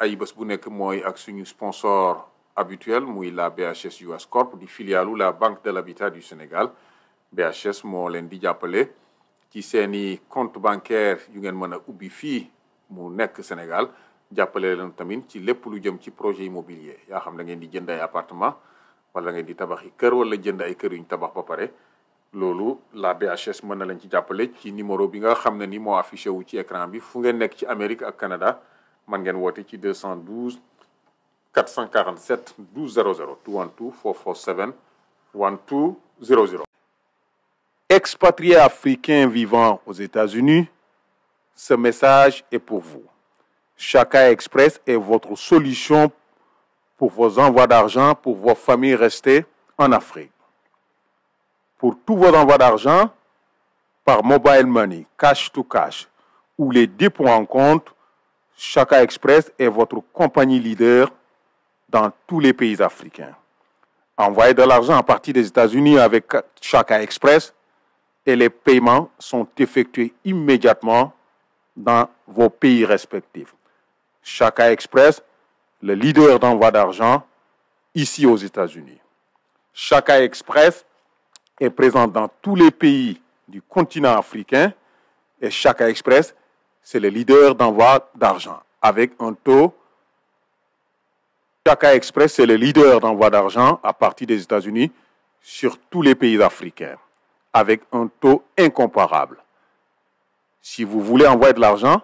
ay bés bu nekk mooy ak suñu sponsor habituel muy la BHS US Corp di filialu la Banque de l'Habitat du Sénégal. BHS moo leen di jàppale ci seeni compte bancaire yu ngeen mën a ubbi fii mu nekk Sénégal jàppale leen tamit ci lépp lu jëm ci projet immobilier yaa xam da ngeen di jënd ay appartement wala ngeen di tabax kër wala jënd ay kër yu ñu tabax ba pare loolu la BHS mën na leen ci jàppale ci numéro bi nga xam ne ni moo affiché wu ci écran bi fu ngeen nekk ci Amérique ak Canada man ngeen woote ci 212 447 12 00 212 447 12 00. Expatriés africains vivant aux États-Unis, ce message est pour vous. Chaka Express est votre solution pour vos envois d'argent pour vos familles restées en Afrique. Pour tous vos envois d'argent par mobile money, cash to cash ou les dépôts en compte, Chaka Express est votre compagnie leader dans tous les pays africains. Envoyez de l'argent à partir des États-Unis avec Chaka Express et les paiements sont effectués immédiatement dans vos pays respectifs. Chaka Express, le leader d'envoi d'argent ici aux États-Unis. Chaka Express est présent dans tous les pays du continent africain et Chaka Express, c'est le leader d'envoi d'argent avec un taux. Chaka Express, c'est le leader d'envoi d'argent à partir des États-Unis sur tous les pays africains avec un taux incomparable. Si vous voulez envoyer de l'argent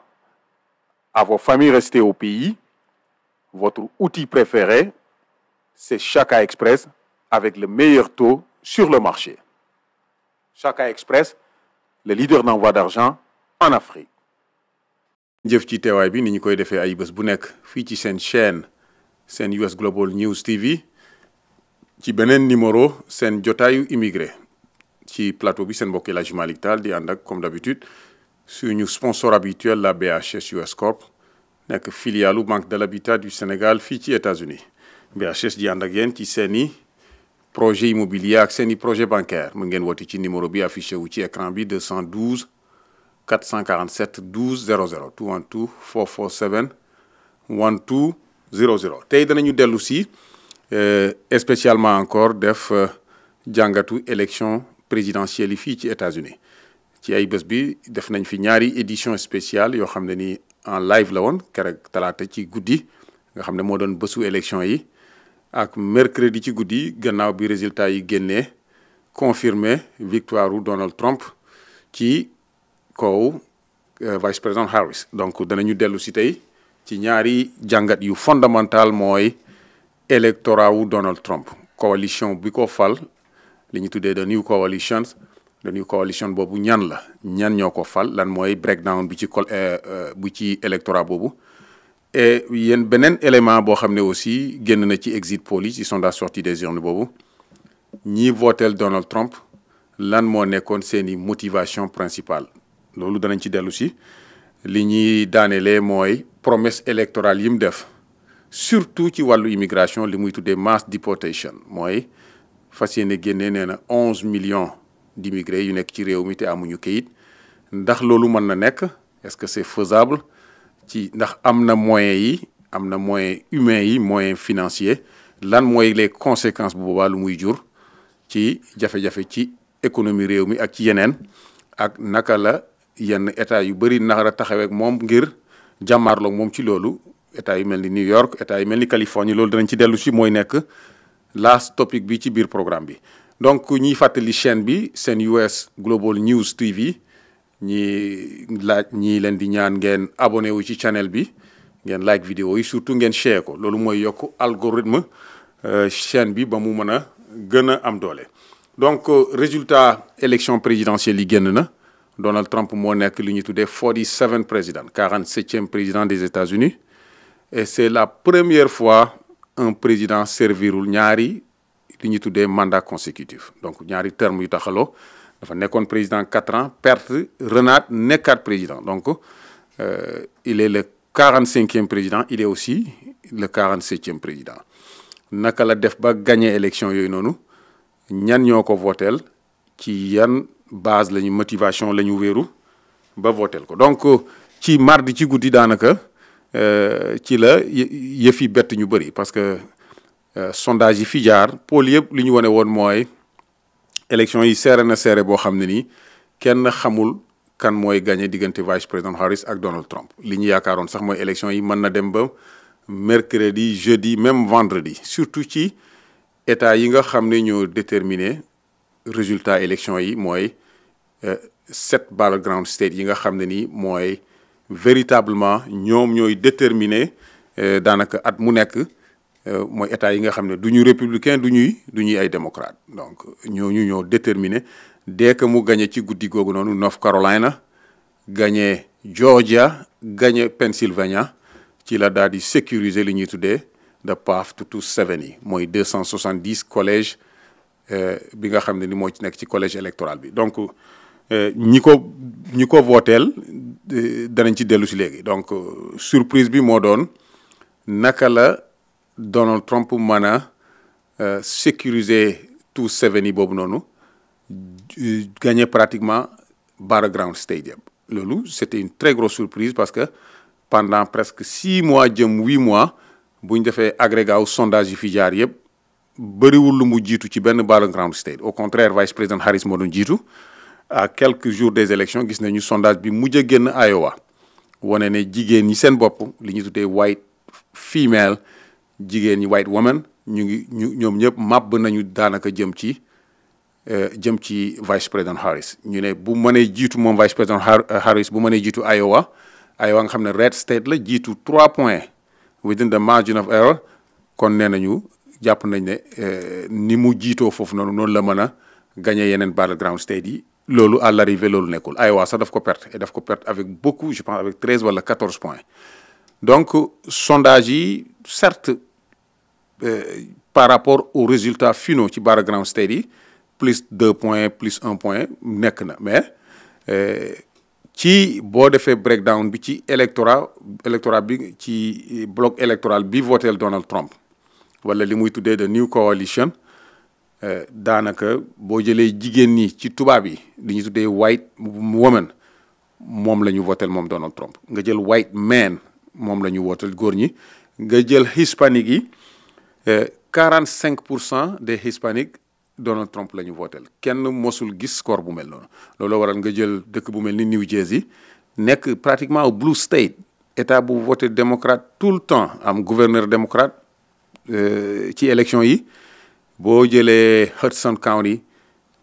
à vos familles restées au pays, votre outil préféré, c'est Chaka Express avec le meilleur taux sur le marché. Chaka Express, le leader d'envoi d'argent en Afrique. jëf ci teewaay bi ni ñu koy defee ay bés bu nekk fii ci seen chaîne seen US Global News TV ci beneen numéro seen jotaayu immigré ci plateau bi seen mbokk El Hadji Malick Tall di ànd ak comme d'habitude suñu sponsor habituel la BHS US Corp nekk filialu Banque de l'Habitat du Sénégal fii ci États-Unis BHS di ànd ak yéen ci seeni projet immobilier ak seeni projet bancaire mu ngeen woote ci numéro bi affiché wu ci écran bi 212 447 12 00 212 447 12 00 tey danañu dellu si spécialement encore def jàngatu élection présidentielle yi fii ci États-Unis ci ay bés bi def nañ fi ñaari édition spéciale yoo xam ne ni en live la woon keroog talaata ci guddi nga xam ne moo doon bésu élection yi ak mercredi ci guddi gannaaw bi résultat yi génnee confirmé victoire u Donald Trump ci kaw vice président Harris donc danañu dellu si tey ci ñaari jàngat yu fondamental mooy électorat wu Donald Trump coalition bi ko fal li ñu tuddee the new coalition boobu ñan la ñan ñoo ko fal lan mooy breakdown bi ci électorat boobu et yéen beneen élément boo xam ne aussi génn na ci exit poll yi ci sondage sortie des urnes boobu ñi voteel Donald Trump lan moo nekkoon seeni motivation principale loolu danañ ci dellu si li ñuy daanelee mooy promesse électorale yi mu def surtout ci wàllu immigration li muy tuddee mass deportation mooy fas yéene génnee nee na 11 millions d'immigrés yu nekk ci réew mi te amuñu kayit ndax loolu mën na nekk est-ce que c'est faisable ci ndax am na moyens yi am na moyens humains yi moyens financiers lan mooy les conséquences bu boobaa lu muy jur ci jafe-jafe ci économie réew mi ak ci yeneen ak naka la yenn état yu bëri naka la taxawee ak moom ngir jàmmaarloog moom ci loolu état yu mel ni New York état yu mel ni Californie loolu danañ ci dellu si mooy nekk last topic bi ci biir programme bi. donc ñiy fàttali chaîne bi seen US Global News TV ñi leen di ñaan ngeen abonné wu ci channel bi ngeen like vidéo yi surtout ngeen share ko loolu mooy yokk algorithme chaîne bi ba mu mën a gën a am doole. donc résultat élection présidentielle yi génn na Donald Trump moo nekk li ñu tuddee 47th président 47e président des États-Unis et c'est la première fois un président servirul ñaari li ñu tuddee mandat consécutif donc ñaari terme yu taxaloo dafa nekkoon président 4 ans perte renaat nekkaat président donc il est le 45e président il est aussi le 47e président naka la def ba gagné élection yooyu noonu ñan ñoo ko voteel ci yan base lañu motivation la ñu wéeru ba voteel ko donc ci mardi ci guddi daanaka ci la yëf yi bett ñu bëri parce que sondage yi fi jaar pool yëpp li ñu wane woon mooy élection yi seere na seere boo xam ne nii kenn xamul kan mooy gagné diggante vice président Harris ak Donald Trump li ñu yaakaaroon sax mooy élection yi mën na dem ba mercredi jeudi même vendredi surtout ci état yi nga xam ne ñoo déterminé résultat élection yi mooy 7 battleground state yi nga xam ne nii mooy véritablement ñoom ñooy déterminé daanaka at mu nekk mooy état yi nga xam ne du ñu républicain du ñuy ay démocrate donc ñooñu ñoo déterminé dès que mu gagné ci guddi googu noonu North Carolina gagné Georgia gagné Pennsylvania ci la daal di sécuriser li ñuy tuddee the path to 270 mooy 270 collège bi nga xam ne ni moo ci nekk ci collège électoral bi donc ñi ko vooteel danañ ci dellu si léegi donc surprise bi moo doon naka la Donald Trump mën a sécuriser 270 boobu noonu gagné pratiquement battleground stadium loolu c'était une très grosse surprise parce que pendant presque 6 mois jëm 8 mois bu ñu defee agrégat wu sondage yi fi jaar yëpp bëriwul lu mu jiitu ci benn battleground state au contraire vice président Harris moo doon jiitu à quelques jours des élections gis nañu sondage bi mujj a génn Iowa wane ne jigéen ñi seen bopp li ñu tuddee white female jigéen ñi white woman ñoom ñëpp màbb nañu daanaka jëm ci vice président Harris ñu ne bu mënee jiitu moom vice président Harris bu mënee jiitu Iowa nga xam ne red state la jiitu 3 points within the margin of error kon nee nañu jàpp nañ ne ni mu jiitoo foofu noonu la mën a gagné yeneen battleground state yi loolu à l'arrivée loolu nekkul Iowa sax daf ko perte et daf ko perte avec beaucoup je pense avec 13 wala 14 points donc sondage yi certes par rapport aux résultats finaux ci battleground state yi plus 2 points plus 1 point nekk na mais ci boo defee breakdown bi ci électorat bi ci bloc électoral bi votel Donald Trump wala li muy tuddee the new coalition daanaka boo jëlee jigéen ñi ci tubaab yi li ñuy tuddee white woman moom la ñu votel moom Donald Trump nga jël white man moom la ñu votel góor ñi nga jël hispanique yi 45% des hispaniques Donald Trump la ñu votel kenn mosul gis score bu mel noonu loolu waral nga jël dëkk bu mel ni New Jersey nekk pratiquement au blue state état bu voté démocrate tout le temps am gouverneur démocrate ci élection yi boo jëlee Hudson County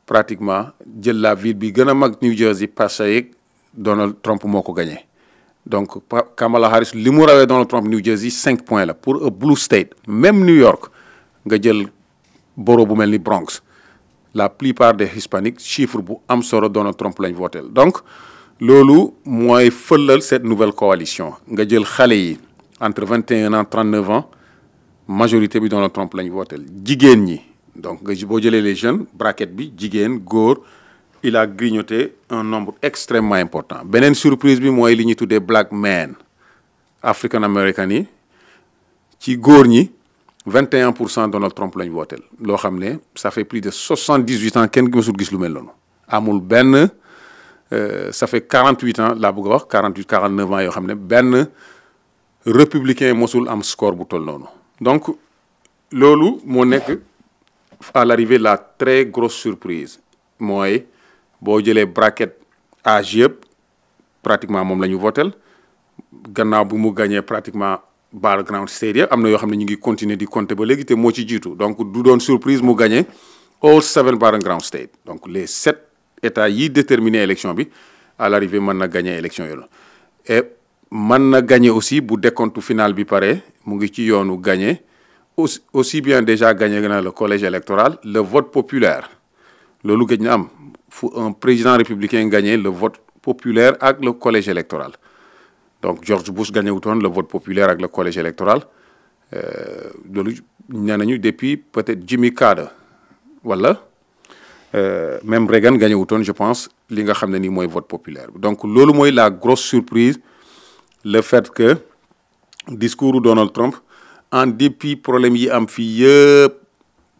pratiquement jël la ville bi gën a mag New Jersey Passaic Donald Trump moo ko gagné donc Kamala Harris li mu rawee Donald Trump New Jersey 5 points la pour a blue state même New York nga jël borough bu mel ni Bronx la plupart des hispaniques chiffre bu am solo Donald Trump lañ votel donc loolu mooy fëlal cette nouvelle coalition nga jël xale yi entre 21 ans 39 ans majorité bi Donald Trump lañ votel jigéen ñi donc nga boo jëlee les jeunes bracket bi jigéen góor il a grignoté un nombre extrêmement important beneen surprise bi mooy li ñuy tuddee black man African American yi ci góor ñi 21% Donald Trump lañ votel loo xam ne ça fait plus de 78 ans kenn mësul gis lu mel noonu amul benn ça fait 48 ans laa bëgg a wax 49 ans yoo xam ne benn républicain mosul am score bu toll noonu donc loolu moo nekk à l'arrivée la très grosse surprise mooy boo jëlee bracket âge yëpp pratiquement moom la ñu votel gannaaw bu mu gagné pratiquement battleground state am na yoo xam ne ñu ngi continuer di compter ba léegi te moo ci jiitu donc du doon surprise mu gagné all 7 battleground state donc les 7 états yi déterminer élection bi à l'arrivée mën na gagné élection yooyu et mën na gagné aussi bu décompte final bi pare mu ngi ci yoonu gagné aussi bien déjà gagné na le collège électoral le vote populaire loolu gëj na am fu un président républicain gagné le vote populaire ak le collège électoral donc George Bush gagné wutoon le vote populaire ak le collège électoral loolu nee nañu depuis peut-être Jimmy Carter wala même Reagan gagné wutoon je pense li nga xam ne nii mooy vote populaire donc loolu mooy la grosse surprise le fait que discours Donald Trump en dépit problème yi am fii yëpp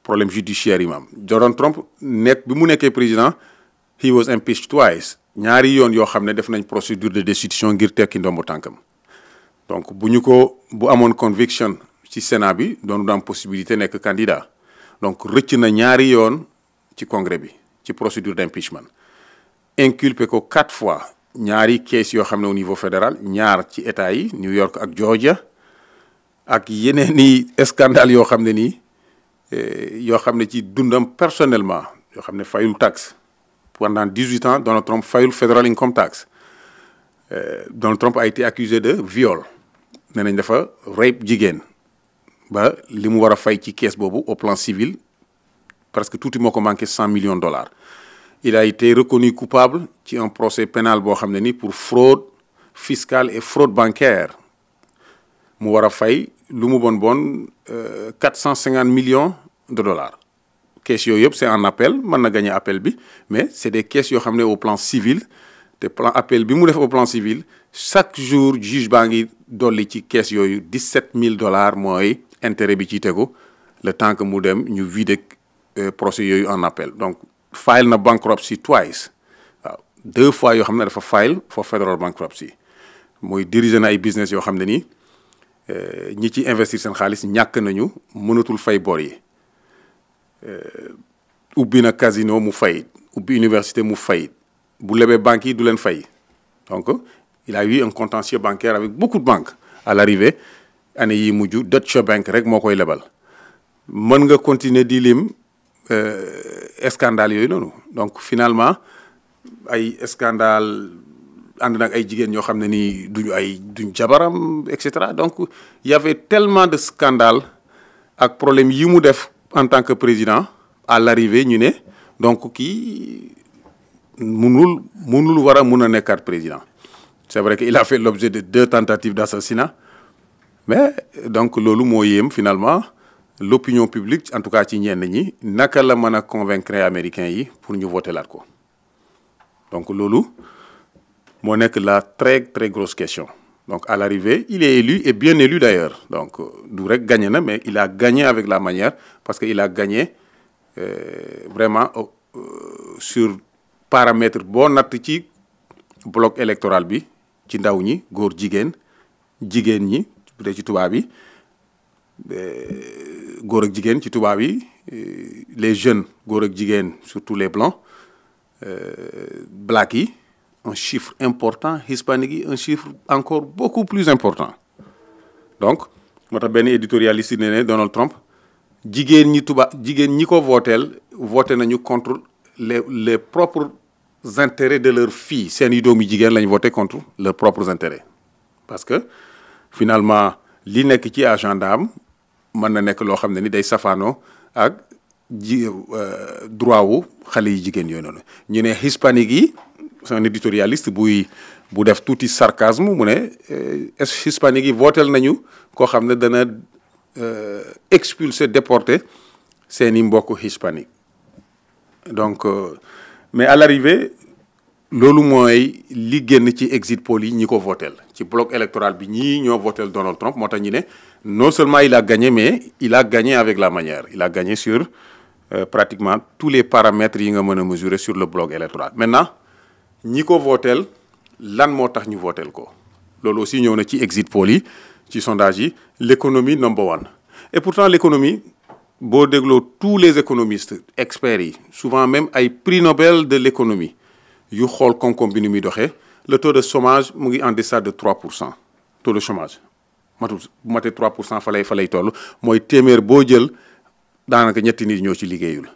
problème judiciaire yi ma am Donald Trump bi mu nekkee président he was impeached twice ñaari yoon yoo xam ne def nañ procédure de destitution ngir tekki ndombo tànkam donc bu amone conviction ci Sénat bi doonu am possibilité nek candidat donc rëcc na ñaari yoon ci congrès bi ci procédure d'impeachment inculpé ko 4 fois ñaari case yoo xam ne au niveau fédéral ñaar ci état yi New York ak Georgia ak yeneeni scandale yoo xam ne nii yoo xam ne ci dundam personnellement yoo xam ne fayul taxe pendant 18 ans Donald Trump fayul federal income tax Donald Trump a été accusé de viol nee nañ dafa rape jigéen ba li mu war a fay ci caisse boobu au plan civil parce que tuuti moo ko manqué $100 millions. Il a été reconnu coupable ci un procès pénal boo xam ne ni pour fraude fiscale et fraude bancaire mu war a fay lu mu bon $450 millions. Caisse yooyu yëpp c'est en appel mën na gagner appel bi mais c'est des caisses yoo xam ne au plan civil te plan appel bi mu def au plan civil chaque jour juge baa ngi dolli ci caisse yooyu $17,000 mooy intérêt bi ci tegu le temps que mu dem ñu vider procès yooyu en appel donc file na bankruptcy twice waaw 2 fois yoo xam ne dafa file for federal bankruptcy mooy diriger na ay business yoo xam ne nii ñi ci investir seen xaalis ñàkk nañu mënatul fay bor yi ubbi na casino mu fay ubbi université mu fay bu lebee banques yi du leen fay donc il a eu un contentieux bancaire avec beaucoup de banques à l'arrivée année yi mujj Deutsche Bank rek moo koy lebal mën nga continuer di lim scandale yooyu noonu donc finalement ay scandale ànd nag ay jigéen ñoo xam ne nii duñ jabaram et cetera donc il y avait tellement de scandales ak problème yi mu def en tant que président à l'arrivée ñu ne donc kii mënul war a mun a nekkaat président c'est vrai qu'il a fait l'objet de 2 tentatives d'assassinat mais donc loolu moo yéem finalement l'opinion publique en tout cas ci ñenn ñi naka la mën a convaincre américains yi pour ñu voter laat ko donc loolu moo nekk la très très grosse question donc à l'arrivée il est élu et bien élu d'ailleurs donc du rek gagné na mais il a gagné avec la manière parce que il a gagné vraiment sur paramètre boo natt ci bloc électoral bi ci ndaw ñi góor jigéen ñi bu dee ci tubaab yi góor ak jigéen ci tubaab yi les jeunes góor ak jigéen surtout les blancs black yi un chiffre important hispanique yi un chiffre encore beaucoup plus important donc moo tax benn éditorialiste yi ne Donald Trump jigéen ñi ko voté nañu contre les propres intérêts de leurs filles seeni doomi jigéen lañ voté contre leurs propres intérêts parce que finalement li nekk ci agenda am mën na nekk loo xam ne ni day safaanoo ak droit wu xale yi jigéen yooyu noonu ñu ne hispanique yi c'est un éditorialiste bu def tuuti sarcasme mu ne hispanique yi votel nañu koo xam ne dana expulser déporter seeni mbokk hispanique donc mais à l'arrivée loolu mooy li génn ci exit poll yi ñi ko votel ci bloc électoral bi ñii ñoo votel Donald Trump moo tax ñu ne non seulement il a gagné mais il a gagné avec la manière il a gagné sur pratiquement tous les paramètres yi nga mën a mesurer sur le bloc électoral maintenant ñi ko votel lan moo tax ñu votel ko loolu aussi ñëw na ci exit poll yi ci sondage yi l'économie number 1 et pourtant l'économie boo dégloo tous les économistes experts yi souvent même ay prix Nobel de l'économie yu xool koom-koom bi ni muy doxee le taux de chômage mu ngi en deçà de 3%. Taux de chômage matul bu matee 3% fa lay toll mooy téeméer boo jël daanaka ñetti nit ñoo ci liggéeyul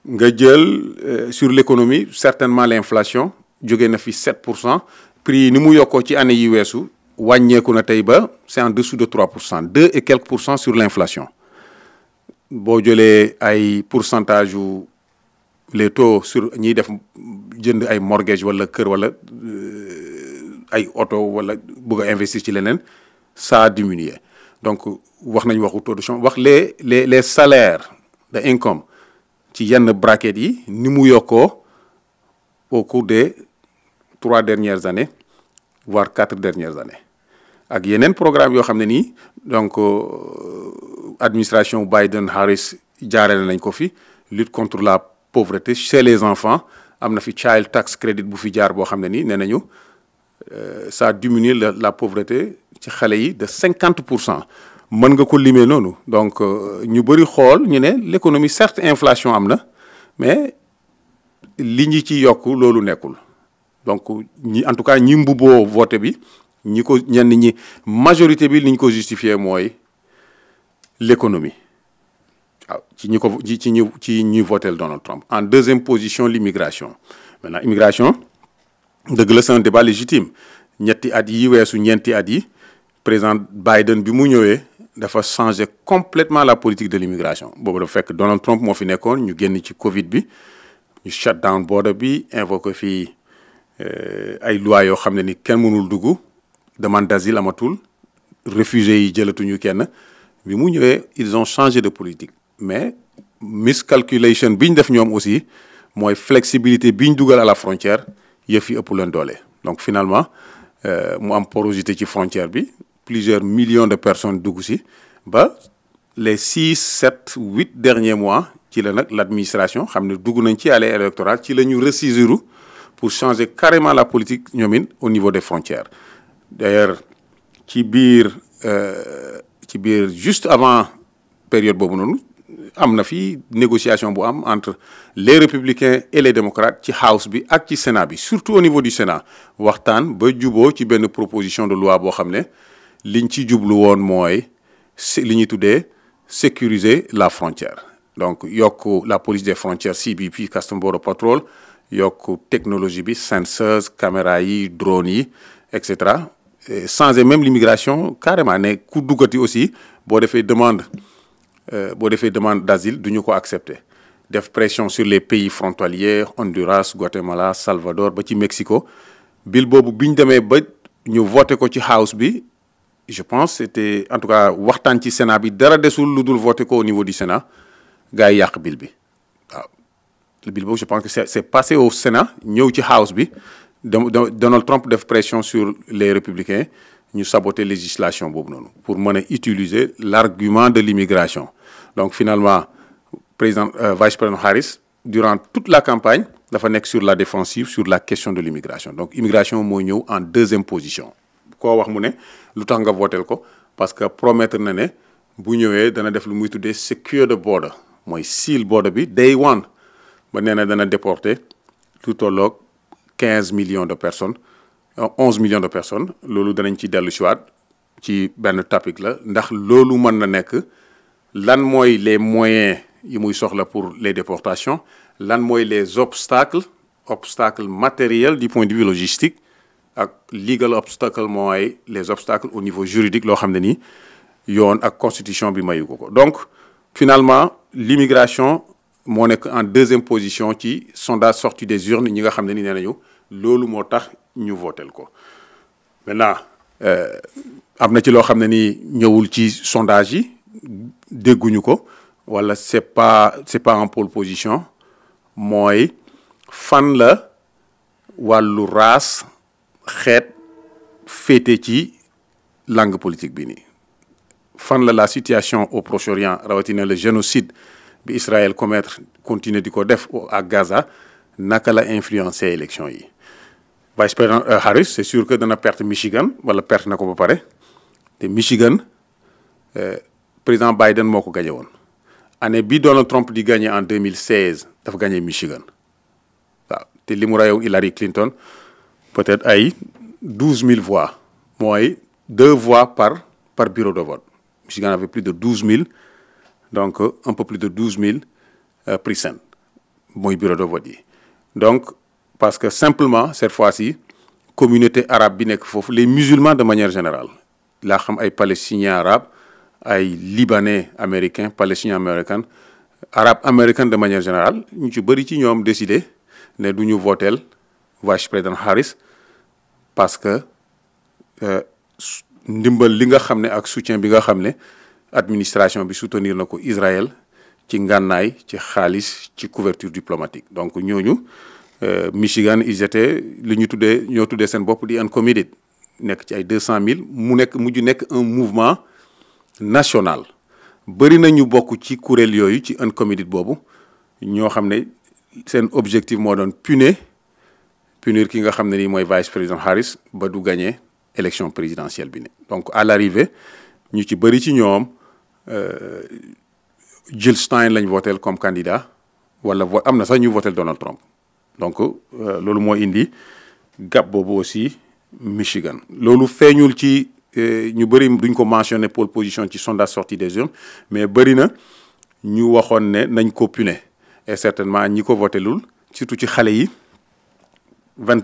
nga jël sur l'économie certainement l'inflation jóge na fi 7%. prix yi ni mu yokkoo ci année yi weesu wàññeeku na tey ba c'est en dessous de 3%, 2 et quelques % sur l'inflation boo jëlee ay pourcentage yu les taux sur ñiy def jënd ay mortgage wala kër wala ay auto wala bëgg a investir ci leneen ça a diminué donc wax nañ waxu taux de chômage wax les salaires de income ci yenn bracket yi ni mu yokkoo au cours des 3 dernières années voire 4 dernières années ak yeneen programme yoo xam ne nii donc administration Biden Harris jaarale nañ ko fi lutte contre la pauvreté chez les enfants am na fi child tax credit bu fi jaar boo xam ne nii nee nañu ça a diminué la pauvreté ci xale yi de 50%. mën nga ko limee noonu. Donc ñu bëri xool ñu ne l'économie certes inflation am na mais li ñi ci yokk loolu nekkul. Donc ñi en tout cas ñi mbubboo voté bi ñi ko ñenn ñi majorité bi li ñu ko justifié mooy l'économie. waaw ci ñi voté Donald Trump. En deuxième position l'immigration. Maintenant immigration dëgg la c'est un débat légitime ñetti at yi weesu ñeenti at yi président Biden bi mu ñëwee dafa changer complètement la politique de l'immigration boobu dafa fekk Donald Trump moo fi nekkoon ñu génn ci Covid bi ñu shut down border bi invoqué fii ay lois yoo xam ne ni kenn mënul dugg demande d'asile amatul réfugiés yi jëlatuñu kenn bi mu ñëwee ils ont changé de politique mais miscalculation bi ñu def ñoom aussi mooy flexibilité bi ñu dugal à la frontière yëf yi ëpp leen doole. Donc finalement mu am porosité ci frontière bi plusieurs millions de personnes dugg si ba les 6, 7, 8 derniers mois ci la nag l'administration xam ne dugg nañ ci allée électorale ci la ñu ressaisir pour changer carrément la politique ñoom au niveau des frontières. D'ailleurs ci biir juste avant période boobu noonu am na fi négociation bu am entre les républicains et les démocrates ci House bi ak ci Sénat bi surtout au niveau du Sénat waxtaan ba juboo ci benn proposition de loi boo xam ne liñ ci jublu woon mooy li ñuy tuddee sécuriser la frontière. Donc yokk la police des frontières CBP Customs Border Patrol yokk technologie bi sensors caméra yi drones yi et cetera changer même l'immigration carrément ne ku duggati aussi boo defee demande d'asile du ñu ko accepter def pression sur les pays frontaliers Honduras Guatemala Salvador ba ci Mexico bill boobu bi ñu demee ba ñu voté ko ci House bi je pense c'était en tout cas waxtaan ci Sénat bi dara desul lu dul voté ko au niveau du Sénat gars yi yàq bill bi waaw le bill boobu je pense que c'est passé au Sénat ñëw ci House bi Donald Trump def pression sur les républicains ñu saboter législation boobu noonu pour mën a utiliser l'argument de l'immigration. Donc finalement vice-président Harris durant toute la campagne dafa nekk sur la défensive sur la question de l'immigration. Donc immigration moo ñëw en deuxième position. Koo wax mu ne lu tax nga votel ko parce que promettre na ne bu ñëwee dana def lu muy tuddee secure the border mooy seal border bi day one ba nee na dana déporter lu tolloog 15 millions de personnes 11 millions de personnes loolu danañ ci dellu si waat ci benn topic la ndax loolu mën na nekk lan mooy les moyens yi muy soxla pour les déportations lan mooy les obstacles matériels du point de vue logistique ak legal obstacle mooy les obstacles au niveau juridique loo xam ne nii yoon ak constitution bi mayu ko donc finalement l'immigration moo nekk en deuxième position ci sondage sorti des urnes ñi nga xam ne ni nee nañu loolu moo tax ñu votel ko maintenant am na ci loo xam ne ni ñëwul ci sondage yi dégguñu ko wala c'est pas en pole position mooy fan la wàllu race xeet féete ci langue politique bi nii fan la situation au Proche-Orient rawatina le génocide bi Israël continue di ko def à Gaza naka la influencer élection yi vice-président Harris c'est sûr que dana perte Michigan wala perte na ko ba pare te Michigan président Biden moo ko gagné woon année bi Donald Trump di gagné en 2016 dafa gagné Michigan waaw te li mu rayow Hillary Clinton peut-être ay 12 000 voix mooy 2 voix par bureau de vote Michigan avait plus de 12 000 donc un peu plus de 12 000 precinct mooy bureau de vote yi donc parce que simplement cette fois-ci communauté arabe bi nekk foofu les musulmans de manière générale laa xam ay palestiniens arabes ay libanais américains palestiniens américains arabes américains de manière générale ñu ci bëri ci ñoom décidé ne du ñu voteel vice-président Harris parce que ndimbal li nga xam ne ak soutien bi nga xam ne administration bi soutenir na ko Israël ci ngànnaay ci xaalis ci couverture diplomatique donc ñooñu Michigan ils étaient li ñu tuddee ñoo tuddee seen bopp di uncommitted nekk ci ay 200 000 mujj nekk un mouvement national bëri na ñu bokk ci kuréel yooyu ci uncommitted boobu ñoo xam ne seen objectif moo doon punir punir ki nga xam ne nii mooy vice président Harris ba du gagné élection présidentielle bi ne donc à l'arrivée ñu ci bëri ci ñoom Jill Stein lañ votel comme candidat wala am na sax ñu votel Donald Trump donc loolu moo indi gap boobu aussi Michigan loolu feeñul ci ñu bëri duñ ko mentionné pole position ci sondage sortie des urnes mais bëri na ñu waxoon ne nañ ko punir et certainement ñi ko votelul surtout ci xale yi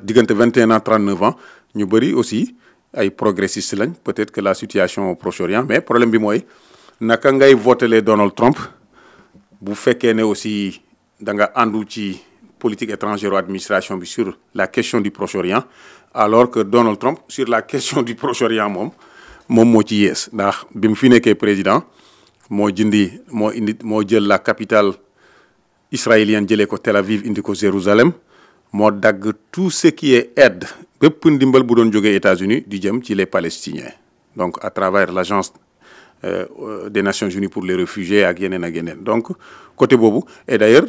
diggante 21 ans 39 ans ñu bëri aussi ay progressistes lañ peut-être que la situation au Proche-Orient mais problème bi mooy naka ngay votelee Donald Trump bu fekkee ne aussi da nga àndu ci politique étrangère ou administration bi sur la question du Proche-Orient alors que Donald Trump sur la question du Proche-Orient moom moo ci yees ndax bi mu fi nekkee président moo jël la capitale israélienne jëlee ko Tel Aviv indi ko Jérusalem moo dagg tout ce qui est aide bépp ndimbal bu doon jógee États-Unis di jëm ci les Palestiniens donc à travers l'agence des Nations Unies pour les réfugiés ak yeneen donc côté boobu et d'ailleurs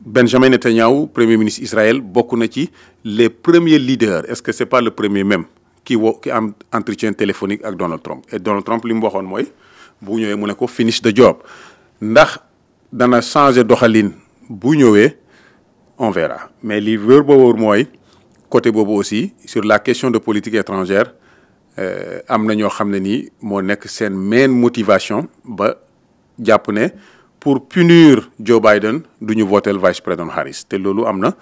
Benjamin Netanyahu premier ministre Israël bokk na ci les premiers leaders est-ce que c'est pas le premier même ki am entretien téléphonique ak Donald Trump et Donald Trump li mu waxoon mooy bu ñëwee mu ne ko finish the job ndax dana changer doxalin bu ñëwee on verra mais li wër ba wër mooy côté boobu aussi sur la question de politique étrangère am na ñoo xam ne nii moo nekk seen main motivation ba jàpp ne pour punir Joe Biden du ñu votel vice président Harris te loolu am na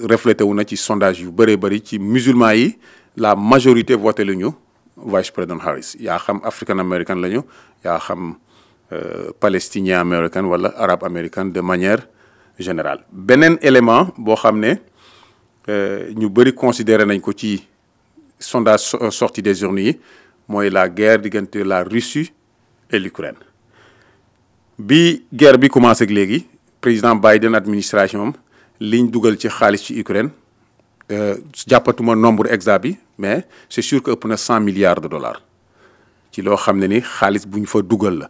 reflété wu na ci sondage yu bëree bëri ci musulmans yi la majorité voté lu ñu vice président Harris yaa xam africain américain la ñu yaa xam palestinien américain wala arabe américain de manière générale. beneen élément boo xam ne ñu bëri considéré nañ ko ci sondage sortie des urnes yi mooy la guerre diggante la Russie et l'Ukraine bi guerre bi commencé ak léegi président Biden administration am liñ dugal ci xaalis ci Ukraine jàppatuma nombre exact bi mais c'est sûr que ëpp na 100 milliards de dollars ci loo xam ne ni xaalis bu ñu fa dugal la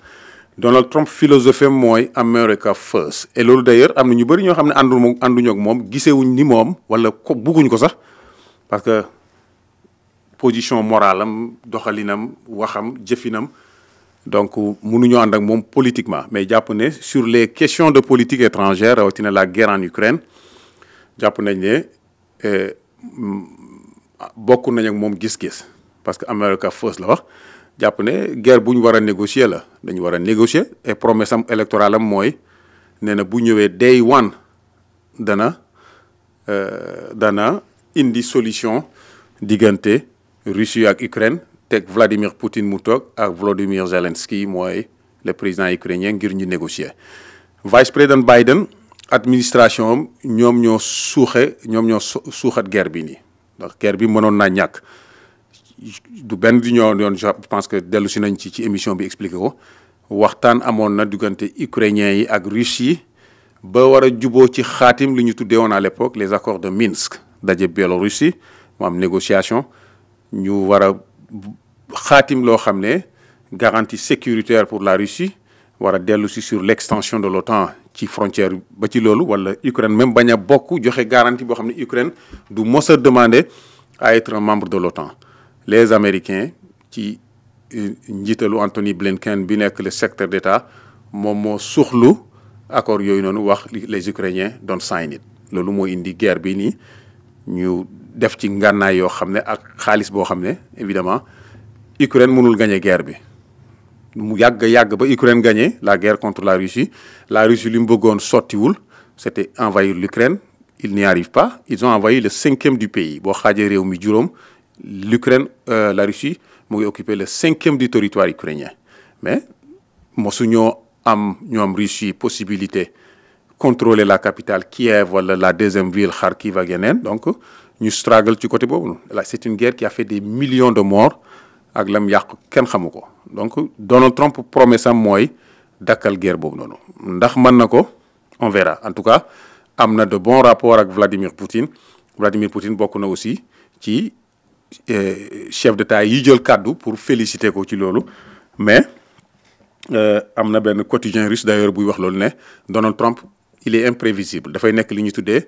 Donald Trump philosophie mooy America first et loolu d'ailleurs am na ñu bëri ñoo xam ne ànduñu ak moom gisewuñ ni moom wala ko bugguñ ko sax parce que position morale am doxalinam waxam jëfinam donc mënuñoo ànd ak moom politiquement mais jàpp ne sur les questions de politique étrangère rawatina la guerre en Ukraine jàpp nañ ne bokk nañ ak moom gis-gis parce que America first la wax jàpp ne guerre bu ñu war a négocier la dañu war a négocier et promesse am électorale am mooy nee na bu ñëwee day one dana indi solution diggante Russie ak Ukraine teg Vladimir Poutine mu toog ak Volodymyr Zelensky mooy le président ukrainien ngir ñu négocier vice président Biden administration am ñoom ñoo suuxat guerre bi nii ndax guerre bi mënoon naa ñàkk du benn di ñoo yoon je pense que dellu si nañ ci émission bi expliqué ko waxtaan amoon na diggante ukrainiens yi ak Russes yi ba war a juboo ci xaatim li ñu tuddee woon à l'époque les accords de Minsk daje Biélorussie mu am négociation ñu war a xaatim loo xam ne garantie sécuritaire pour la Russie war a dellu si sur l'extension de l'OTAN ci frontière ba ci loolu wala Ukraine même bañ a bokk joxe garantie boo xam ne Ukraine du mos a demander à être un membre de l'OTAN les Américains ci njiitalu Anthony Blinken bi nekk le secrétaire d'État moom moo suuxlu accord yooyu noonu wax les Ukrainiens doon sign it loolu moo indi guerre bi nii ñu def ci ngànnaay yoo xam ne ak xaalis boo xam ne évidemment Ukraine mënul gagner guerre bi mu yàgg ba Ukraine gagner la guerre contre la Russie li mu bëggoon sottiwul c'était envahir l'Ukraine ils n'y arrivent pas ils ont envahi le 5e du pays boo xaajee réew mi juróom l'Ukraine la Russie mu ngi occuper le 5e du territoire ukrainien mais mosuñoo am ñoom Russie possibilité contrôler la capitale Kiev wala la deuxième ville Kharkiv ak yeneen donc ñu struggle ci côté boobu là c'est une guerre qui a fait des millions de morts ak lam yàq kenn xamu ko donc Donald Trump promesse am mooy dakkal guerre boobu noonu ndax mën na ko on verra en tout cas am na de bons rapports ak Vladimir Poutine bokk na aussi ci chef d'État yi jël kàddu pour féliciter ko ci loolu mais am na benn quotidien russe d'ailleurs buy wax loolu ne Donald Trump il est imprévisible dafay nekk li ñu tuddee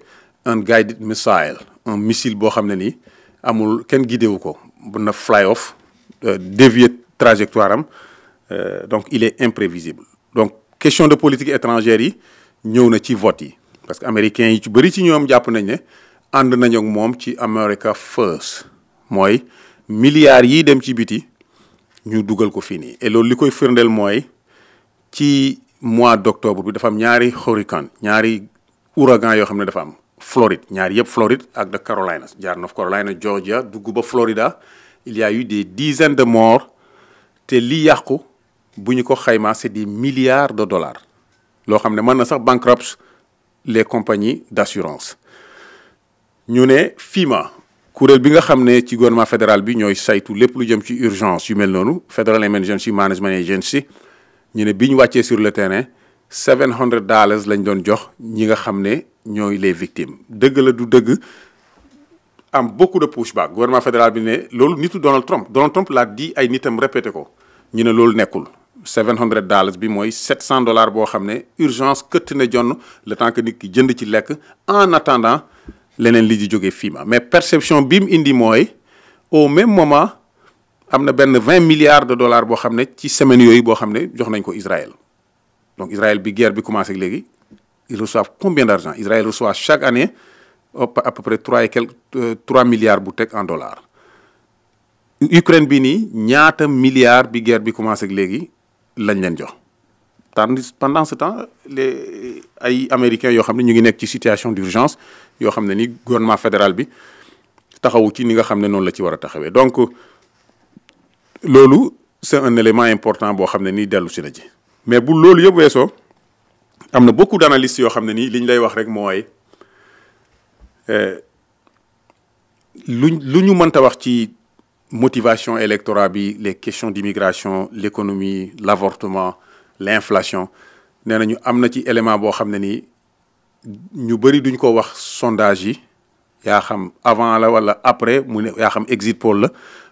un guided missile un missile boo xam ne nii amul kenn guidé wu ko bu na fly off dévier trajectoire am donc il est imprévisible. Donc question de politique étrangère yi ñëw na ci vote yi parce que américains yi ci bëri ci ñoom jàpp nañ ne ànd nañu ak moom ci America First mooy milliards yi dem ci biti ñu dugal ko fii nii et loolu li koy firndeel mooy ci mois d'octobre bi dafa am ñaari hurricane ñaari ouragan yoo xam ne dafa am Floride ñaari yëpp Floride ak de Carolinas jaar North Carolina Georgia dugg ba Florida il y a eu des dizaines de morts te li yàqu bu ñu ko xaymaa c'est des milliards de dollars loo xam ne mën na sax bankrupt les compagnies d'assurance. ñu ne FEMA kuréel bi nga xam ne ci gouvernement fédéral bi ñooy saytu lépp lu jëm ci urgence yu mel noonu Federal Emergency Management Agency ñu ne bi ñu wàccee sur le terrain $700 lañ doon jox ñi nga xam ne ñooy les victimes dëgg la du dëgg am beaucoup de pushback gouvernement fédéral bi ne loolu nitu Donald Trump l'a dit ay nitam répété ko ñu ne loolu nekkul $700 bi mooy $700 boo xam ne urgence këtt na jonn le temps que nit ki jënd ci lekk en attendant leneen li di jógee FEMA mais perception bi mu indi mooy au même moment am na benn $20 milliards boo xam ne ci semaine yooyu boo xam ne jox nañ ko Israël donc Israël bi guerre bi commencé ak léegi ils reçoivent combien d'argent Israël reçoit chaque année à peu près 3 milliards bu teg en dollars. Ukraine bi nii ñaata milliards bi guerre bi commencé ak léegi lañ leen jox pendant ce temps les ay américains yoo xam ne ñu ngi nekk ci situation d'urgence yoo xam ne ni gouvernement fédéral bi taxawu ci ni nga xam ne noonu la ci war a taxawee donc loolu c'est un élément important boo xam ne nii dellu si na ci mais bu loolu yëpp weesoo am na beaucoup d'analystes yoo xam ne nii li ñu lay wax rek mooy lu ñu mënta wax ci motivation électorale bi les questions d'immigration l'économie l'avortement l'inflation nee nañu am na ci élément boo xam ne nii ñu bëri duñ ko wax sondage yi yaa xam avant la wala après mu ne yaa xam exit poll la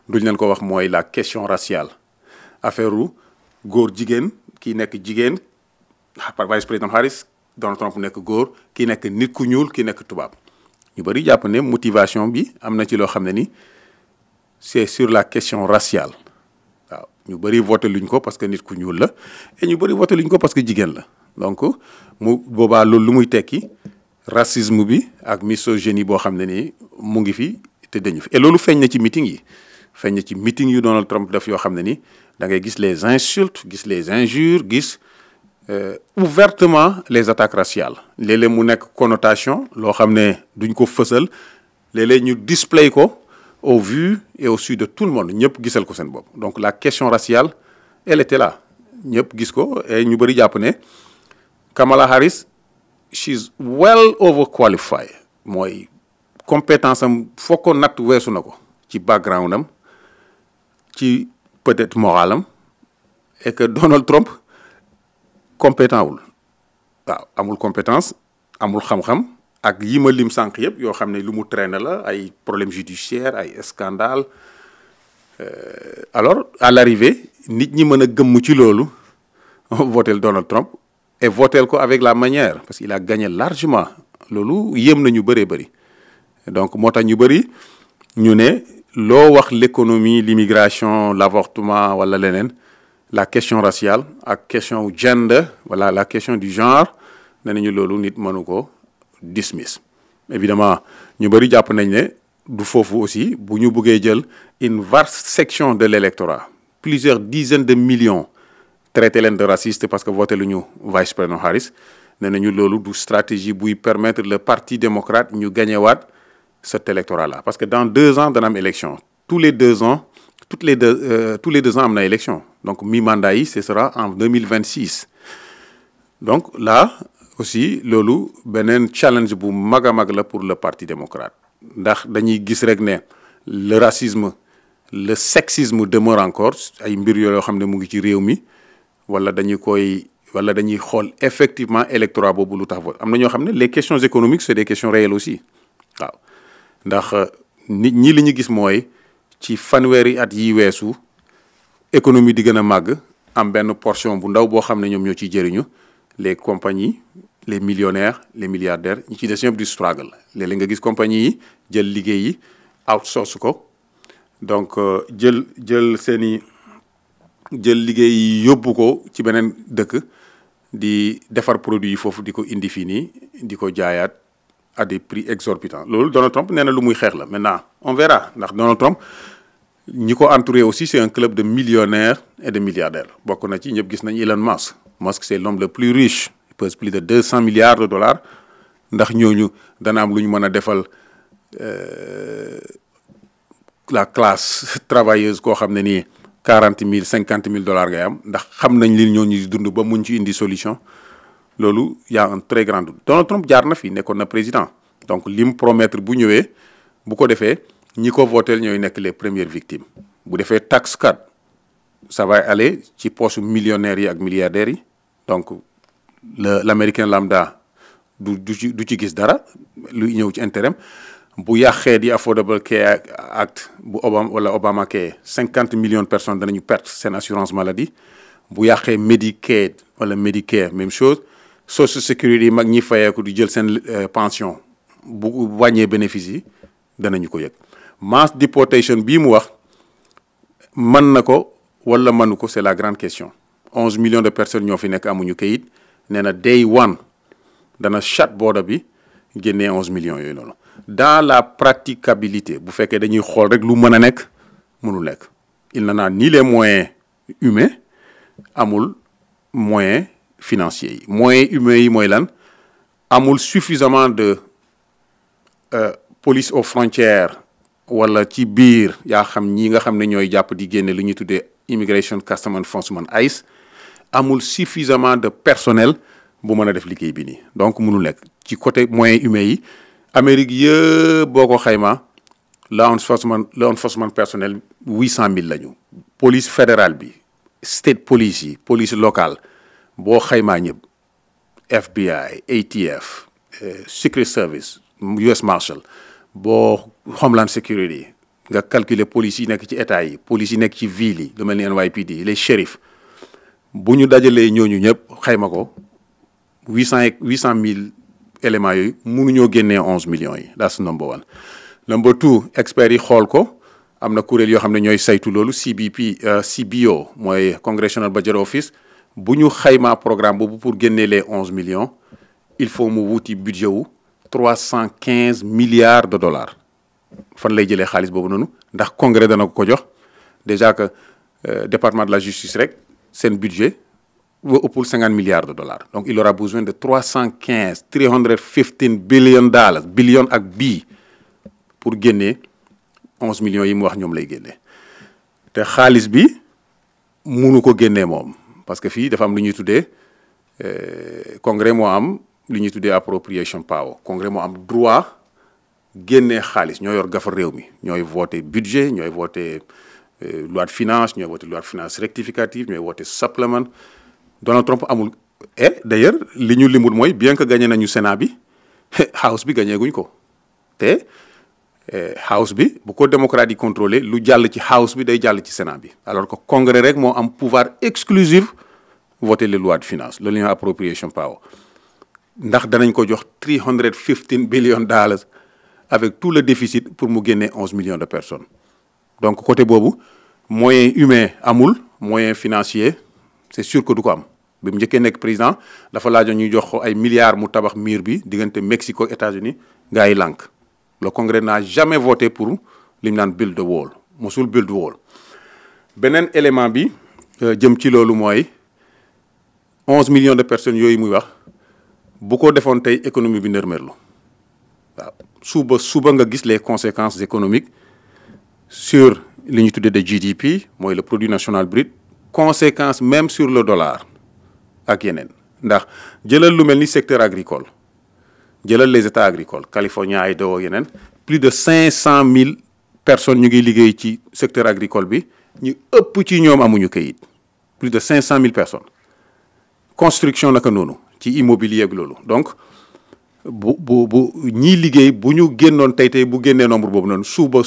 duñ leen ko wax mooy la question raciale affaire u góor jigéen kii nekk jigéen par vice président Harris Donald Trump nekk góor kii nekk nit ku ñuul kii nekk tubaab ñu bëri jàpp ne motivation bi am na ci loo xam ne ni c'est sur la question raciale waaw ñu bëri voté luñ ko parce que nit ku ñuul la et ñu bëri voté luñ ko parce que jigéen la donc mu boobaa loolu lu muy tekki racisme bi ak misogynie boo xam ne ni mu ngi fi te dañu fi et loolu feeñ na ci meeting yi feeñ na ci meeting yu Donald Trump def yoo xam ne ni da ngay gis les insultes gis les injures gis ouvertement les attaques raciales léeg-léeg mu nekk connotation loo xam ne duñ ko fësal léeg-léeg ñu display ko au vu et au su de tout le monde ñëpp gisal ko seen bopp donc la question raciale elle était là ñëpp gis ko et ñu bëri jàpp ne Kamala Harris she's well overqualified mooy compétence am foo ko natt weesu na ko ci background am ci peut-être moral am et que Donald Trump compétent wul waaw amul compétence amul xam-xam ak yi ma lim sànq yëpp yoo xam ne lu mu traîner la ay problèmes judiciaires ay scandales alors à l'arrivée nit ñi mën a gëmm ci loolu votel Donald Trump et votel ko avec la manière parce qu'il a gagné largement loolu yéem na ñu bëree bëri donc moo tax ñu bëri ñu ne loo wax l'économie l'immigration l'avortement wala leneen la question raciale ak question gender voilà la question du genre nee nañu loolu nit mënu ko dismiss évidemment ñu bëri jàpp nañ ne du foofu aussi bu ñu bëggee jël une vaste section de l'électorat plusieurs dizaines de millions traité leen de raciste parce que voté lu ñu vice président Harris nee nañu loolu du stratégie buy permettre le parti démocrate ñu gagné waat cet électorat là parce que dans 2 ans dana am élection tous les 2 ans am na élection donc mi-mandat yi ce sera en 2026 donc là aussi loolu beneen challenge bu mag a mag la pour le parti démocrate ndax dañuy gis rek ne le racisme le sexisme demeure encore ay mbir yoo xam ne mu ngi ci réew mi wala dañuy xool effectivement électorat boobu lu tax vote am na ñoo xam ne les questions économiques c'est des questions réelles aussi waaw ndax nit ñi li ñu gis mooy ci fanweeri at yi weesu économie di gën a màgg am benn portion bu ndaw boo xam ne ñoom ñoo ciy jëriñu les compagnies les millionnaires les milliardaires ñi ci des ñëpp di struggle léeg-léeg nga gis compagnie yi jël liggéey yi outsource ko donc jël liggéey yi yóbbu ko ci beneen dëkk di defar produit yi foofu di ko indi fii nii di ko jaayaat à des prix exorbitants loolu Donald Trump nee na lu muy xeex la maintenant on verra ndax Donald Trump ñi ko entouré aussi c'est un club de millionnaires et de milliardaires bokk na ci ñëpp gis nañ Elon Musk. Musk c'est l'homme le plus riche il pèse plus de 200 milliards de dollars ndax ñooñu dana am lu ñu mën a defal la classe travailleuse koo xam ne nii 40 000 50 000 dollars ngay am ndax xam nañ li ñooñu di dund ba muñ ci indi solution loolu y a un très grand doute. Donald Trump jaar na fi nekkoon na président donc lim promettre bu ñëwee bu ko defee ñi ko votel ñooy nekk les premières victimes bu defee tax cut ça va aller ci poche millionnaires yi ak milliardaires yi donc l'américain lambda du ci gis dara luy ñëw ci intérêt bu yàqee di Affordable Care Act bu Obamacare 50 millions de personnes danañu perte seen assurance maladie bu yàqee Medicaid wala Medicare même chose Social Security mag ñi fayeeku di jël seen pension bu wàññee bénéfice yi danañu ko yëg mass deportation bii mu wax mën na ko wala mënu ko c'est la grande question 11 millions de personnes ñoo fi nekk amuñu kayit nee na day one dana shut border bi génnee 11 millions yooyu noonu dans la praticabilité bu fekkee dañuy xool rek lu mën a nekk mënul nekk il n'en a ni les moyens humains amul moyens financiers yi moyens humains yi mooy lan amul suffisamment de police aux frontières wala ci biir yaa xam ñi nga xam ne ñooy jàpp di génne lu ñuy tuddee Immigration Customs Enforcement ICE amul suffisamment de personnel bu mën a def liggéey bi nii donc mënul nekk ci côté moyens humains yi Amérique yëpp boo ko xayma law enforcement personnel 800 000 lañu police fédérale bi state police yi police locale boo xaymaa ñëpp FBI ATF Secret Service US Marshal boo Homeland Security nga calculer police yi nekk ci état yi police yi nekk ci ville yi lu mel ni NYPD les shérifs bu ñu dajalee ñooñu ñëpp xayma ko 800 000 éléments yooyu mënuñoo génnee 11 millions yi that's number one. number two experts yi xool ko am na kuréel yoo xam ne ñooy saytu loolu CBO mooy Congressional Budget Office bu ñu xaymaa programme boobu pour génnee les 11 millions il faut mu wuti budget wu 315 milliards de dollars fan lay jëlee xaalis boobu noonu ndax congrès dana ko jox déjà que département de la justice rek seen budget wa ëppul 50 milliards de dollars donc il aura besoin de 315 billion dollars billion ak bii pour génnee 11 millions yi mu wax ñoom lay génnee te xaalis bi munu ko génnee moom parce que fii dafa am lu ñuy tuddee congrès moo am lu ñuy tuddee appropriation power congrès moo am droit génnee xaalis ñoo yor gafar réew mi ñooy voté budget ñooy voté loi de finance ñooy voté loi de finance rectificative ñooy voté supplement Donald Trump amul et d'ailleurs li ñu limul mooy bien que gagné nañu Sénat bi House bi gagné guñ ko te House bi bu ko démocrate yi contrôlé lu jàll ci House bi day jàll ci Sénat bi alors que congrès rek moo am pouvoir exclusif voter les lois de finance loolu ñu appropriation power ndax danañ ko jox 315 billion dollars avec tout le déficit pour mu génne 11 millions de personnes donc côté boobu moyen humain amul moyen financier c'est sûr que du ko am bi mu njëkkee nekk président dafa laajoon ñuy jox ko ay milliards mu tabax mur bi diggante Mexique ak États-Unis gars yi lànk le congrès n'a jamais voté pour li ñu naan build the wall mosul build wall beneen élément bi jëm ci loolu mooy 11 millions de personnes yooyu muy wax bu ko defoon tey économie bi nërmerlu waaw suba nga gis les conséquences économiques sur li ñu tuddee de GDP mooy le produit national brut conséquences même sur le dollar ak yeneen ndax jëlal lu mel ni secteur agricole jëlal les états agricoles Californie Idaho yeneen plus de 500 000 personnes ñu ngi liggéey ci secteur agricole bi ñu ëpp ci ñoom amuñu kayit plus de 500 000 personnes construction naka noonu ci immobilier ak loolu donc bu ñiy liggéey bu ñu génnoon tey bu génnee nombre boobu noonu suba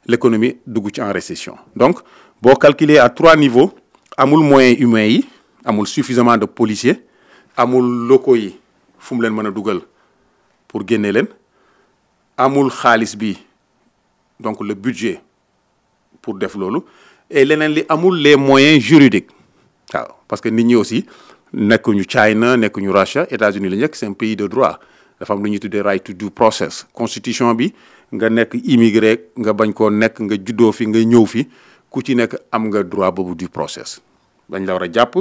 l'économie dugg ci en récession donc boo calculer à 3 niveaux amul moyens humains yi amul suffisamment de policiers amul locaux yi fu mu leen mën a dugal pour génne leen, amul xaalis bi donc le budget pour def loolu, et leneen li amul les moyens juridiques waaw parce que nit ñi aussi nekkuñu China nekkuñu Russia, États-Unis la nekk, c'est un pays de droit, dafa am lu ñuy tuddee right to due process. Constitution bi nga nekk immigré nga bañ koo nekk, nga juddoo fi nga ñëw fi, ku ci nekk am nga droit boobu due process. dañ la war a jàpp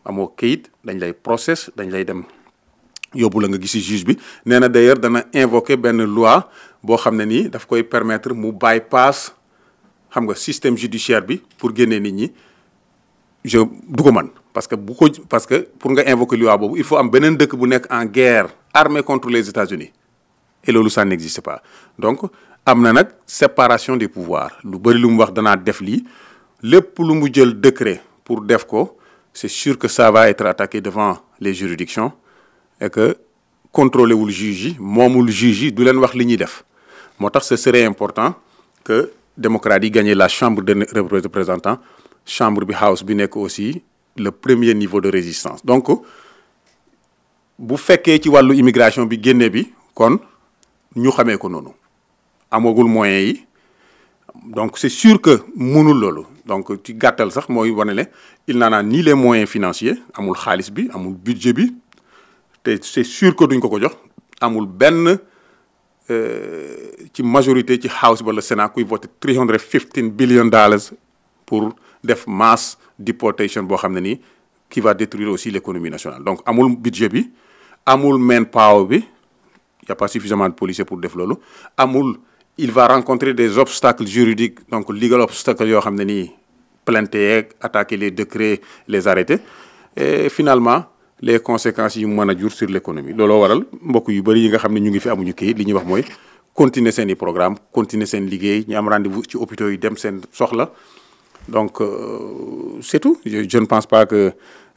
amoo kayit, dañ lay process, dañ lay dem yóbbu la nga gisi juge bi. nee na d'ailleurs dana invoquer benn loi boo xam ne nii daf koy permettre mu bypass xam nga système judiciaire bi pour génnee nit ñi. du ko man parce que pour nga invoquer loi boobu il faut am beneen dëkk bu nekk en guerre armée contre les États-Unis, et loolu ça n'existe pas. Donc am na nag séparation des pouvoirs. lu bëri lu mu wax danaa def lii, lépp lu mu jël décret pour def ko, c'est sûr que ça va être attaqué devant les juridictions, et que contrôler wul juge yi moomul juge yi du leen wax li ñuy def. moo tax ce serait important que démocrates yi gagner la chambre des représentants, chambre bi house bi nekk aussi le premier niveau de résistance. Donc bu fekkee ci wàllu immigration bi génne bi kon ñu xamee ko noonu, amagul moyens yi, donc c'est sûr que mënul loolu. donc ci gàttal sax mooy wane ne il n'en a ni les moyens financiers, amul xaalis bi, amul budget bi, te c'est sûr que duñ ko jox. amul benn ci majorité ci house wala Sénat kuy voté $315 billion pour def mass deportation boo xam ne nii qui va détruire aussi l'économie nationale. donc amul budget bi, amul manpower bi, y a pas suffisamment de policiers pour def loolu, amul. il va rencontrer des obstacles juridiques, donc legal obstacles yoo xam ne nii plainte yeeg attaquer les décrets, les arrêter, et finalement les conséquences yi mu mën a jur sur l'économie. looloo waral mbokk yu bëri yi nga xam ne ñu ngi fi amuñu kayit, li ñuy wax mooy continuer seen i programme, continuer seen liggéey, ñu am rendez-vous ci hôpitaux yi dem seen soxla. donc c'est tout. je ne pense pas que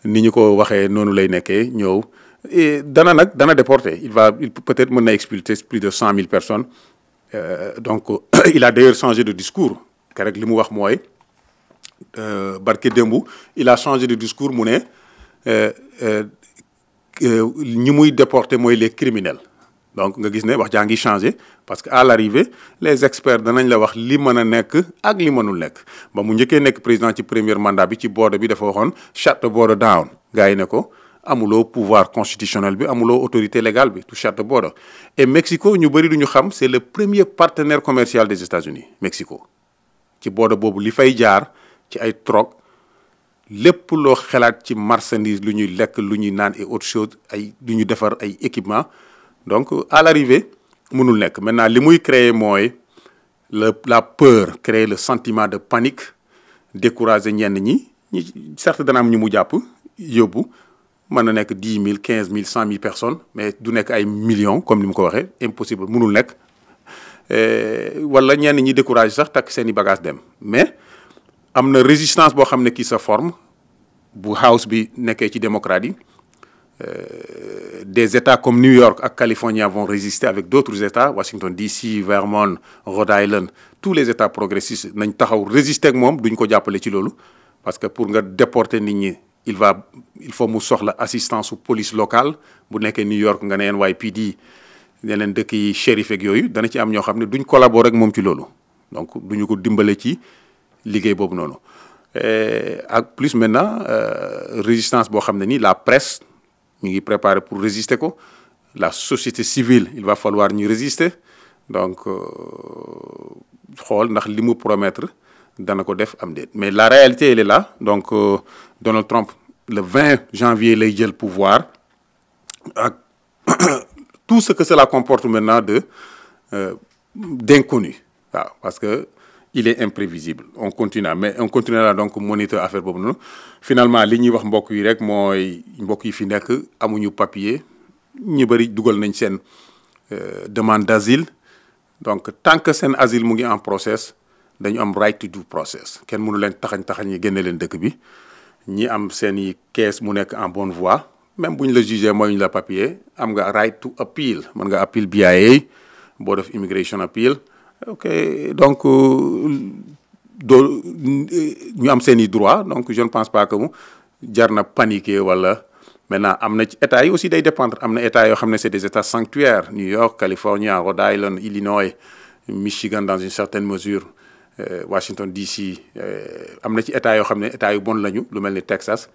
ni ñu ko waxee noonu lay nekkee ñëw. et dana déporter, il peut-être mën na expulser plus de 100,000 personnes. donc il a d'ailleurs changé de discours. keroog li mu wax mooy barke démb il a changé de discours mu ne ñi muy déporter mooy les criminels. donc nga gis ne wax jaa ngi changé parce que à l'arrivée les experts danañ la wax li mën a nekk ak li mënul nekk. ba mu njëkkee nekk président ci premier mandat bi ci border bi dafa waxoon shut the border down. gars yi ne ko amuloo pouvoir constitutionnel bi, amuloo autorité légale bi to shut the border. et Mexico ñu bëri du ñu xam, c'est le premier partenaire commercial des États-Unis. Mexico ci border boobu li fay jaar ci ay troc, lépp loo xalaat ci marchandise, lu ñuy lekk, lu ñuy naan et autre chose, ay lu ñu defar ay équipement. donc à l'arrivée mënul nekk. maintenant li muy créer mooy la peur, créer le sentiment de panique, décourager ñenn ñi certes dana am ñu mu jàpp yóbbu, mën na nekk 10,000 15,000 100,000 personnes, mais du nekk ay millions comme ni mu ko waxee, impossible, mënul nekk. wala ñenn ñi décourager sax takk seen i bagages dem. mais am na résistance boo xam ne qui se forme bu house bi nekkee ci démocrate yi. des États comme New York ak Californie vont résister avec d'autres États, Washington DC, Vermont, Rhode Island, tous les États progressistes nañ taxaw résister ak moom, duñ ko jàppale ci loolu. parce que pour nga déporter nit ñi il faut mu soxla assistance su police locale. bu nekkee New York nga ne NYPD, yeneen dëkk yi shérif ak yooyu, dana ci am ñoo xam ne duñ collaborer ak moom ci loolu. donc duñu ko dimbale ci liggéey boobu noonu. ak plus maintenant résistance boo xam ne nii la presse ñu ngi préparé pour résister ko, la société civile il va falloir ñu résister. donc xool ndax li mu promettre dana ko def am déet. mais la réalité elle est là. donc Donald Trump le 20 janvier lay jël pouvoir ak tout ce que cela comporte maintenant d'inconnu. waaw parce que il est imprévisible. on continuera donc monitor affaire boobu noonu. finalement li ñuy wax mbokk yi rek mooy mbokk yi fi nekk amuñu papier, ñu bëri dugal nañ seen demande d'asile. donc tant que seen asile mu ngi en process, dañu am right to due process. kenn mënu leen taxañ ñi génne leen dëkk bi. ñi am seen i kees mu nekk en bonne voie, même bu ñu la jugé mooy ñu la papier, am nga right to appeal. mën nga appeal BIA, Board of Immigration Appeal. ok donc ñu am seen i droit. donc je ne pense pas que mu jar na paniquer wala maintenant am na ci états yi aussi day dépendre am na états yoo xam ne c'est des états sanctuaires New York, Californie, Rhode Island, Illinois, Michigan dans une certaine mesure, Washington DC. am na ci états yoo xam ne états yu bon lañu lu mel ni Texas,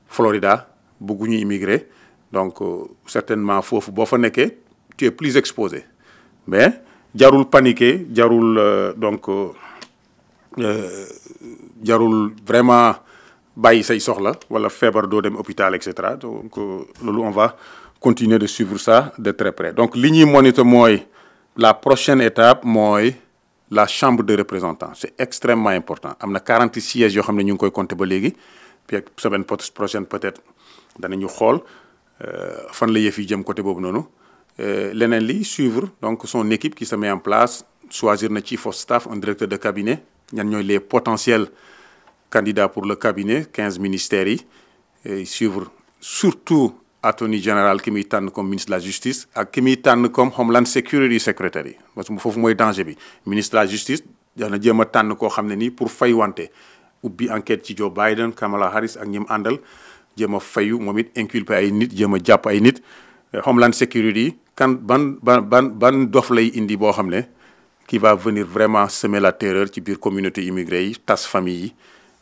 Florida bëgguñu immigré donc certainement foofu boo fa nekkee tu es plus exposé mais jarul paniquer jarul jarul vraiment bàyyi say soxla wala feebar doo dem hôpital et cetera donc loolu on va continuer de suivre ça de très près donc li ñuy monitor mooy la prochaine étape mooy la chambre des représentants c'est extrêmement important am na 40 sièges yoo xam ne ñu ngi koy compter ba léegi puis semaine prochaine peut-être danañu xool fan la yëf yi jëm côté boobu noonu leneen li suivre donc son équipe qui se met en place choisir na chief of staff un directeur de cabinet ñan ñooy les potentiels candidats pour le cabinet 15 ministères yi et suivre surtout attorney général ki muy tànn comme ministre de la justice ak ki muy tànn comme Homeland Security secretary parce que foofu mooy danger bi ministre de la justice dana jéem a tànn koo xam ne nii pour fay wante ubbi enquête ci Joe Biden Kamala Harris ak ñi mu àndal jéem a fayu moom it inculpé ay nit jéem a jàpp ay nit Homeland Security kan ban dof lay indi boo xam ne qui va venir vraiment semer la terreur ci biir communauté immigré yi tas famille yi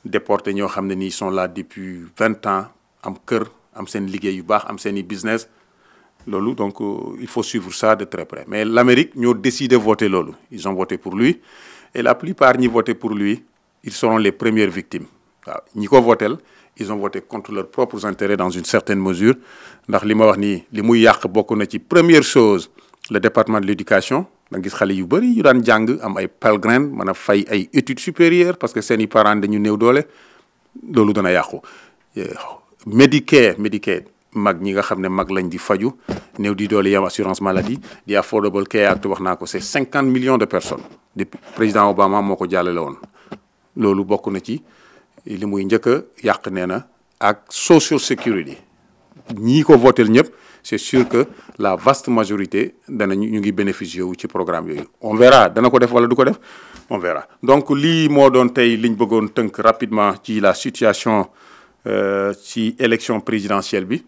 déporté ñoo xam ne nii sont là depuis 20 ans am kër am seen liggéey yu baax am seen i business loolu donc il faut suivre ça de très près mais l'Amérique ñoo décidé voter loolu ils ont voté pour lui et la plupart ñi voté pour lui ils seront les premières victimes waaw ñi ko votel ils ont voté contre leurs propres intérêts dans une certaine mesure ndax li ma wax nii li muy yàq bokk na ci première chose le département de l'éducation da nga gis xale yu bëri yu daan jàng am ay Pell Grant mën a fay ay études supérieures parce que seen i parents dañu néew doole loolu dana yàqu Medicare mag ñi nga xam ne mag lañ di faju néew di doole yam assurance maladie di Affordable Care Act wax naa ko c'est 50 millions de personnes depuis président Obama moo ko jàllale woon loolu bokk na ci li muy njëkk a yàq nee na ak Social Security ñii ko votel ñëpp c'est sûr que la vaste majorité ñu ngi bénéficier wu ci programme yooyu on verra dana ko def wala du ko def on verra donc lii moo doon tey liñ bëggoon tënk rapidement ci la situation ci élection présidentielle bi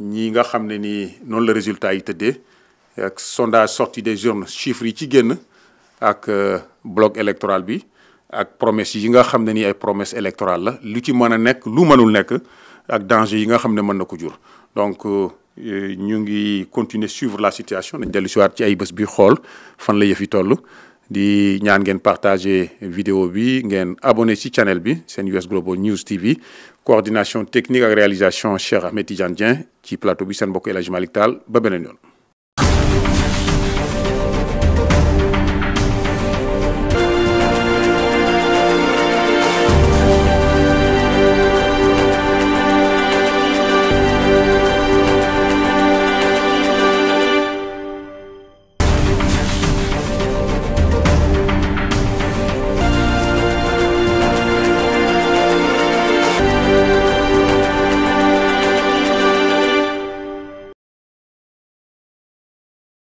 ñi nga xam ne ni noonu la résultat yi tëddee ak sondage sorti des urnes chiffres yi ci génn ak bloc électoral bi ak promesse yi nga xam ne ni ay promesse électorale la lu ci mën a nekk lu mënul nekk ak danger yi nga xam ne mën na ko jur donc ñu ngi continuer suivre la situation dañ dellu si waat ci ay bés bi xool fan la yëf yi toll di ñaan ngeen partager vidéo bi ngeen abonné ci channel bi seen US Global News TV coordination technique ak réalisation Cheikh Ahmed Tidiane Dieng ci plateau bi seen mbokk El Hadji Malick Tall ba beneen yoon